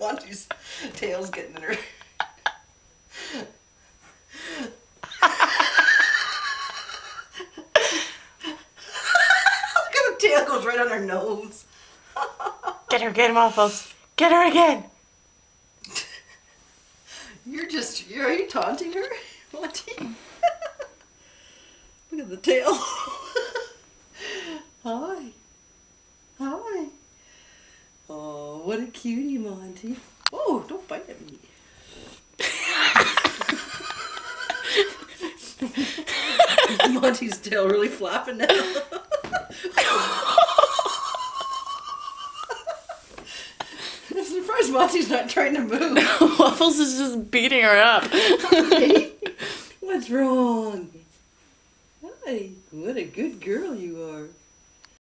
Monty's tail's getting in her. Look at the tail goes right on her nose. Get her again, Waffles. Get her again. Are you taunting her, Monty? Look at the tail. Hi. Hi. Oh, what a cutie, Monty. Oh, don't bite at me. Monty's tail really flapping now. I'm surprised Monty's not trying to move. Waffles is just beating her up. Hey, what's wrong? Hi, what a good girl you are.